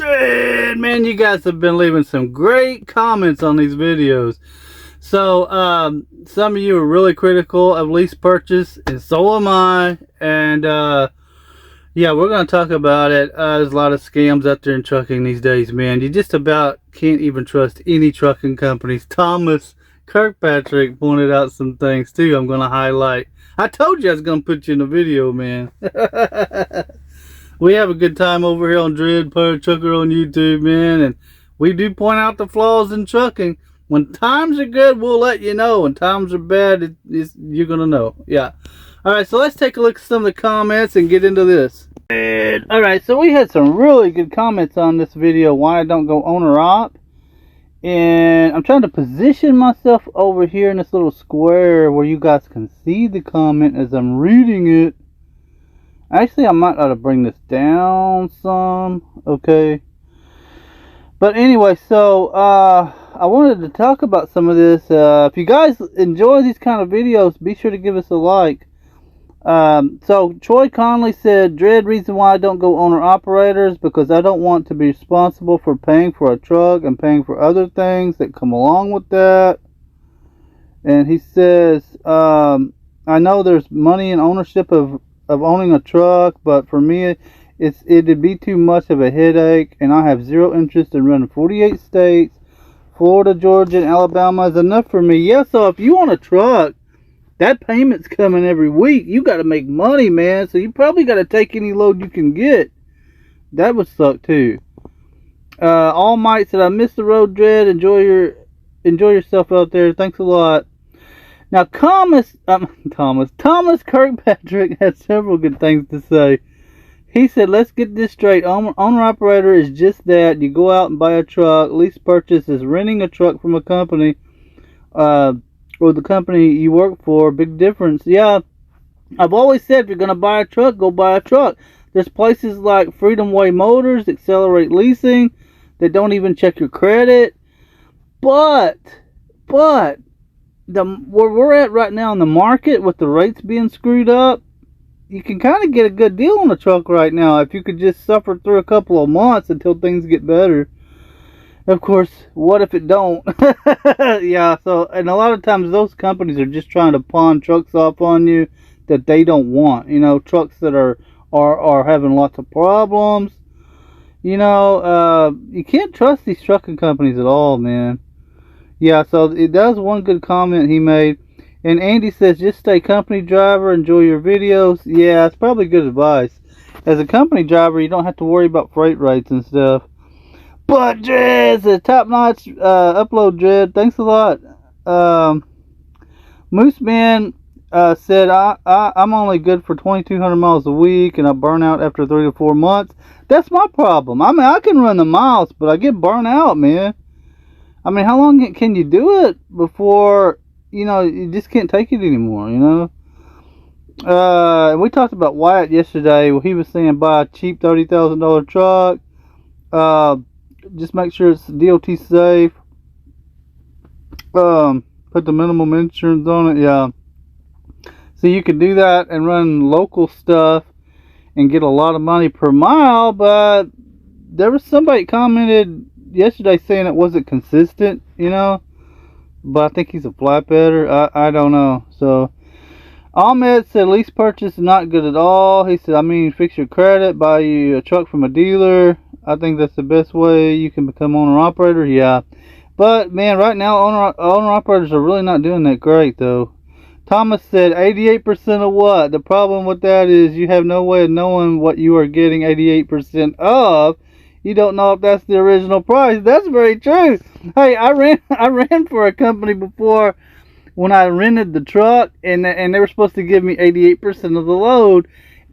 Dread, man, you guys have been leaving some great comments on these videos. So, some of you are really critical of Lease Purchase, and so am I. And, yeah, we're going to talk about it. There's a lot of scams out there in trucking these days, man. You just about can't even trust any trucking companies. Thomas Kirkpatrick pointed out some things, too, I'm going to highlight. I told you I was going to put you in the video, man. We have a good time over here on Dread Trucker on YouTube, man, and we do point out the flaws in trucking. When times are good, we'll let you know. When times are bad, you're going to know. Yeah. All right, so let's take a look at some of the comments and get into this. All right, so we had some really good comments on this video, why I don't go owner-op. And I'm trying to position myself over here in this little square where you guys can see the comment as I'm reading it. Actually, I might ought to bring this down some. Okay. But anyway, so I wanted to talk about some of this. If you guys enjoy these kind of videos, be sure to give us a like. So Troy Conley said, Dread, reason why I don't go owner-operators, because I don't want to be responsible for paying for a truck and paying for other things that come along with that. And he says, I know there's money in ownership of owning a truck, but for me it'd be too much of a headache, and I have zero interest in running 48 states. Florida, Georgia, and Alabama is enough for me. Yeah, so if you want a truck, that payment's coming every week. You got to make money, man, so you probably got to take any load you can get. That would suck too. All Might said, I miss the road, Dread. Enjoy yourself out there. Thanks a lot. Now, Thomas Kirkpatrick has several good things to say. He said, let's get this straight. Owner-operator is just that. You go out and buy a truck. Lease Purchase is renting a truck from a company or the company you work for. Big difference. Yeah, I've always said if you're going to buy a truck, go buy a truck. There's places like Freedom Way Motors, Accelerate Leasing, that don't even check your credit. But where we're at right now in the market with the rates being screwed up, you can kind of get a good deal on a truck right now if you could just suffer through a couple of months until things get better. Of course, what if it don't? Yeah, so, and a lot of times those companies are just trying to pawn trucks off on you that they don't want. You know, trucks that are having lots of problems. You know, you can't trust these trucking companies at all, man. Yeah, so it does one good comment he made. And Andy says, just stay company driver, enjoy your videos. Yeah, it's probably good advice. As a company driver, you don't have to worry about freight rates and stuff. But Dread, a top-notch upload, Dread. Thanks a lot. Moose Man said, I'm only good for 2,200 miles a week, and I burn out after 3 to 4 months. That's my problem. I mean, I can run the miles, but I get burnt out, man. I mean, how long can you do it before, you know, you just can't take it anymore, you know? We talked about Wyatt yesterday. Well, he was saying buy a cheap $30,000 truck. Just make sure it's DOT safe. Put the minimum insurance on it, yeah. So you can do that and run local stuff and get a lot of money per mile, but there was somebody commented yesterday saying it wasn't consistent, you know, but I think he's a flatbedder. I don't know. So Ahmed said Lease Purchase is not good at all. He said, I mean, fix your credit, buy you a truck from a dealer. I think that's the best way you can become owner-operator. Yeah, but man, right now owner-operators are really not doing that great though. Thomas said 88% of what? The problem with that is you have no way of knowing what you are getting 88% of. You don't know if that's the original price. That's very true. Hey, I ran for a company before when I rented the truck, and they were supposed to give me 88% of the load.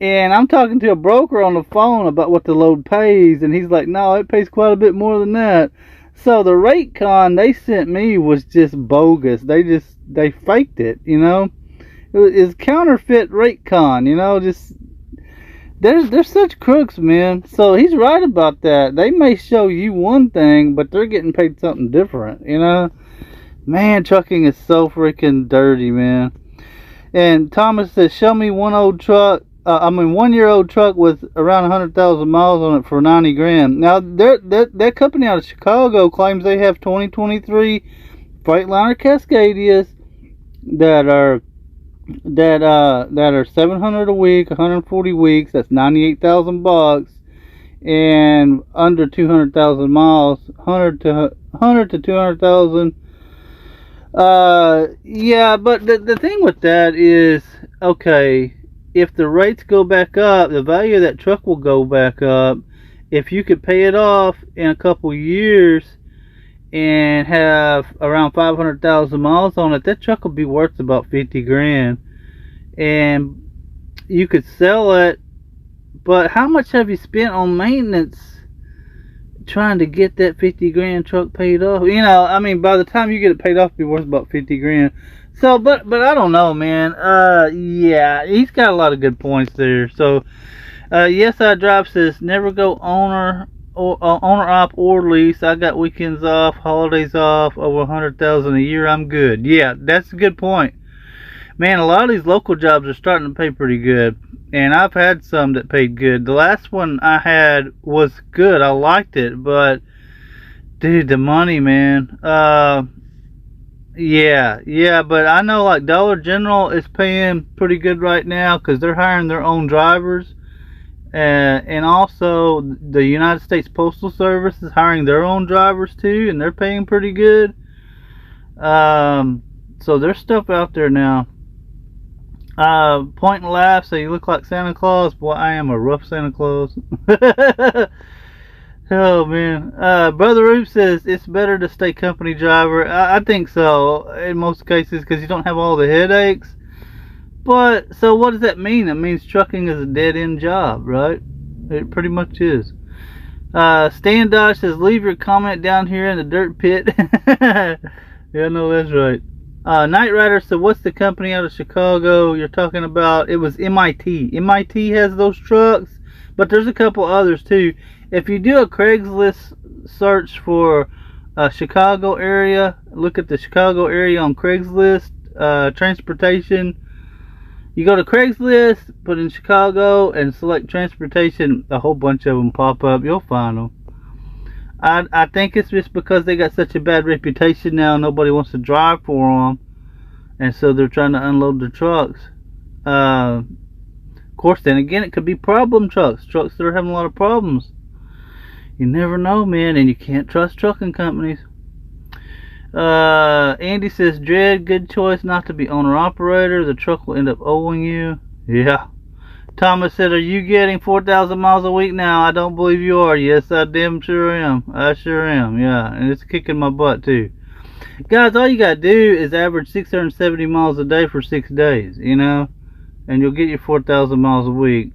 And I'm talking to a broker on the phone about what the load pays, and he's like, no, it pays quite a bit more than that. So the rate con they sent me was just bogus. They faked it, you know. It's counterfeit rate con, you know, just they're such crooks, man. So he's right about that. They may show you one thing, but they're getting paid something different, you know. Man, trucking is so freaking dirty, man. And Thomas says, show me one old truck I mean, 1-year-old truck with around 100,000 miles on it for 90 grand. Now, that company out of Chicago claims they have 2023 Freightliner Cascadias that are 700 a week, 140 weeks. That's 98,000 bucks, and under 200,000 miles, 100 to 200,000. Yeah, but the thing with that is, okay, if the rates go back up, the value of that truck will go back up. If you could pay it off in a couple years and have around 500,000 miles on it, that truck will be worth about 50 grand. And you could sell it, but how much have you spent on maintenance trying to get that 50 grand truck paid off? You know, I mean, by the time you get it paid off, it'll be worth about 50 grand. So, but I don't know, man. Yeah, he's got a lot of good points there. So, Yes I Drive says never go owner op or lease. I got weekends off, holidays off, over 100,000 a year. I'm good. Yeah, that's a good point, man. A lot of these local jobs are starting to pay pretty good, and I've had some that paid good. The last one I had was good. I liked it, but dude, the money, man. Yeah, but I know like Dollar General is paying pretty good right now because they're hiring their own drivers. And also the United States Postal Service is hiring their own drivers too, and they're paying pretty good. So there's stuff out there now. Point and laugh, so you look like Santa Claus. Boy, I am a rough Santa Claus. Oh man. Brother Roop says it's better to stay company driver. I think so in most cases because you don't have all the headaches. But so what does that mean? It means trucking is a dead end job, right? It pretty much is. Stan Dodge says leave your comment down here in the dirt pit. Yeah, no, that's right. Knight Rider said what's the company out of Chicago you're talking about? It was MIT. MIT has those trucks, but there's a couple others too. If you do a Craigslist search for Chicago area, look at the Chicago area on Craigslist, transportation. You go to Craigslist, put in Chicago, and select transportation. A whole bunch of them pop up. You'll find them. I think it's just because they got such a bad reputation now. Nobody wants to drive for them, and so they're trying to unload their trucks. Of course, then again, it could be problem trucks. Trucks that are having a lot of problems. You never know, man, and you can't trust trucking companies. Andy says, Dredd, good choice not to be owner-operator. The truck will end up owing you. Yeah. Thomas said, are you getting 4,000 miles a week now? I don't believe you are. Yes, I damn sure am. I sure am, yeah. And it's kicking my butt, too. Guys, all you got to do is average 670 miles a day for 6 days, you know? And you'll get your 4,000 miles a week.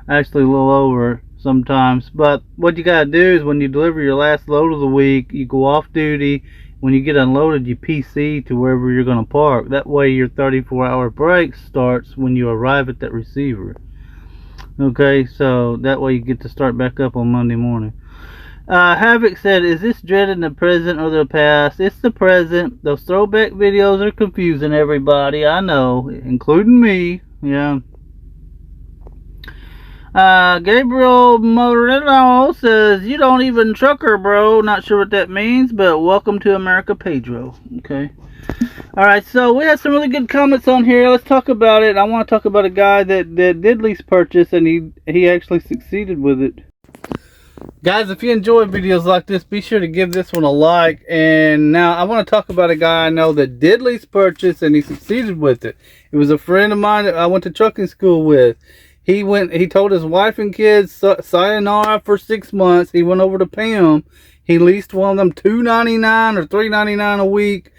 Actually, a little over sometimes. But what you got to do is when you deliver your last load of the week, you go off duty. When you get unloaded, you PC to wherever you're going to park. That way your 34-hour break starts when you arrive at that receiver. Okay, so that way you get to start back up on Monday morning. Havoc said, is this Dredd in the present or the past? It's the present. Those throwback videos are confusing everybody. I know, including me. Yeah. Gabriel Moreno says, you don't even trucker, bro. Not sure what that means, but welcome to America, Pedro. Okay. Alright, so we had some really good comments on here. Let's talk about it. I want to talk about a guy that did lease purchase, and he actually succeeded with it. Guys, if you enjoy videos like this, be sure to give this one a like. And now I want to talk about a guy I know that did lease purchase, and he succeeded with it. It was a friend of mine that I went to trucking school with. He told his wife and kids sayonara for 6 months. He went over to Pam. He leased one of them $2.99 or $3.99 a week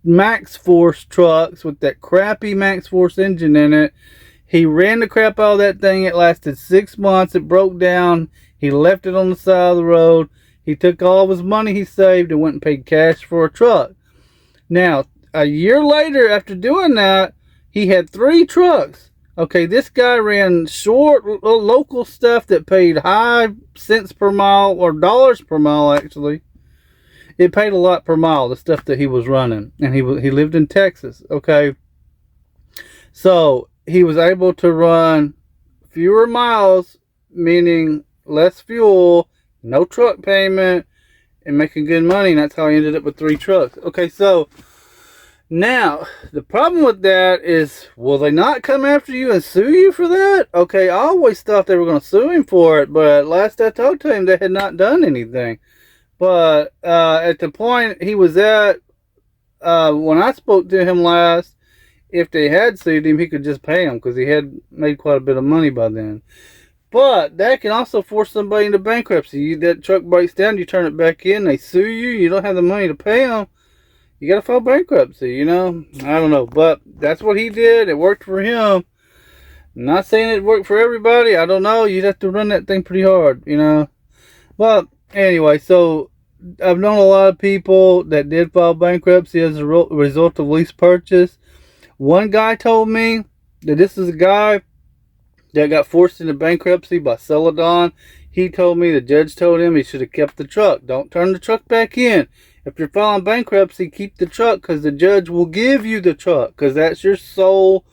Max Force trucks with that crappy Max Force engine in it. He ran the crap out of that thing. It lasted 6 months. It broke down. He left it on the side of the road. He took all of his money he saved and went and paid cash for a truck. Now, a year later, after doing that, he had 3 trucks. Okay, this guy ran short local stuff that paid high cents per mile, or dollars per mile actually. It paid a lot per mile, the stuff that he was running. And he lived in Texas, okay. So he was able to run fewer miles, meaning less fuel, no truck payment, and making good money. And that's how I ended up with 3 trucks. Okay, so now the problem with that is, will they not come after you and sue you for that? Okay, I always thought they were going to sue him for it, but last I talked to him, they had not done anything. But at the point he was at, when I spoke to him last, if they had sued him, he could just pay them because he had made quite a bit of money by then. But that can also force somebody into bankruptcy. That truck breaks down, you turn it back in, they sue you, you don't have the money to pay them. You got to file bankruptcy, you know. I don't know, but that's what he did. It worked for him. I'm not saying it worked for everybody. I don't know. You'd have to run that thing pretty hard, you know. But anyway, so I've known a lot of people that did file bankruptcy as a result of lease purchase. One guy told me that this is a guy that got forced into bankruptcy by Celadon. He told me the judge told him he should have kept the truck. Don't turn the truck back in. If you're filing bankruptcy, keep the truck because the judge will give you the truck because that's your sole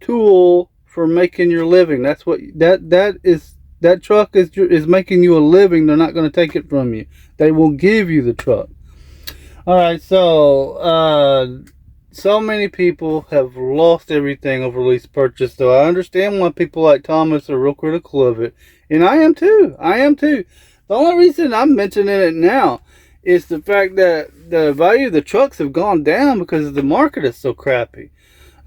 tool for making your living. That's what that truck is making you a living. They're not going to take it from you. They will give you the truck. All right, so so many people have lost everything over lease purchase, so I understand why people like Thomas are real critical of it. And I am too. The only reason I'm mentioning it now is the fact that the value of the trucks have gone down because the market is so crappy.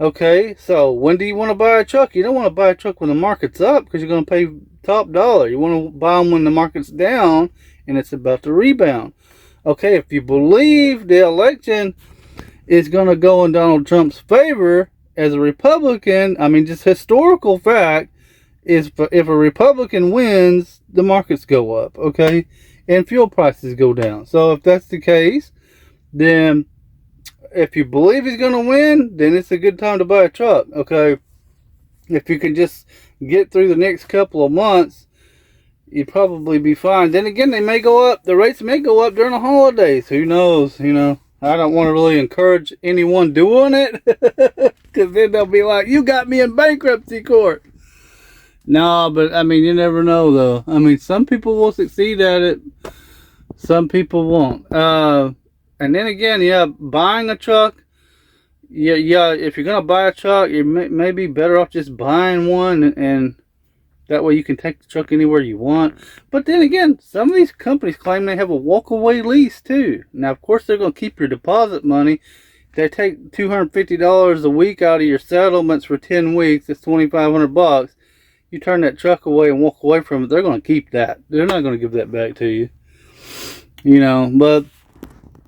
Okay, so when do you want to buy a truck? You don't want to buy a truck when the market's up because you're going to pay top dollar. You want to buy them when the market's down and it's about to rebound. Okay, if you believe the election is going to go in Donald Trump's favor as a Republican, I mean, just historical fact is if a Republican wins, the markets go up, okay? And fuel prices go down. So if that's the case, then if you believe he's going to win, then it's a good time to buy a truck, okay? If you can just get through the next couple of months, you'd probably be fine. Then again, they may go up. The rates may go up during the holidays. Who knows, you know? I don't want to really encourage anyone doing it because then they'll be like, you got me in bankruptcy court. No, but I mean, you never know though. I mean, some people will succeed at it. Some people won't. And then again, yeah, buying a truck. Yeah. If you're going to buy a truck, you may be better off just buying one and that way you can take the truck anywhere you want. But then again, some of these companies claim they have a walk-away lease too. Now, of course, they're going to keep your deposit money. They take $250 a week out of your settlements for 10 weeks. It's $2,500. You turn that truck away and walk away from it, they're going to keep that. They're not going to give that back to you. You know, but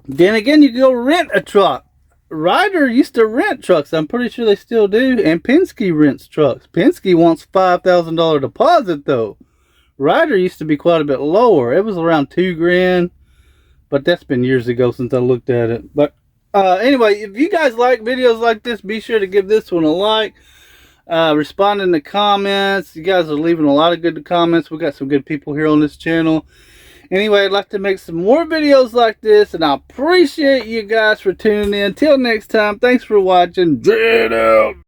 then again, you go rent a truck. Ryder used to rent trucks. I'm pretty sure they still do. And Penske rents trucks. Penske wants $5,000 deposit though. Ryder used to be quite a bit lower. It was around $2,000. But that's been years ago since I looked at it. But anyway, if you guys like videos like this, be sure to give this one a like. Respond in the comments. You guys are leaving a lot of good comments. We got some good people here on this channel. Anyway, I'd like to make some more videos like this, and I appreciate you guys for tuning in. Till next time, thanks for watching. Dread out.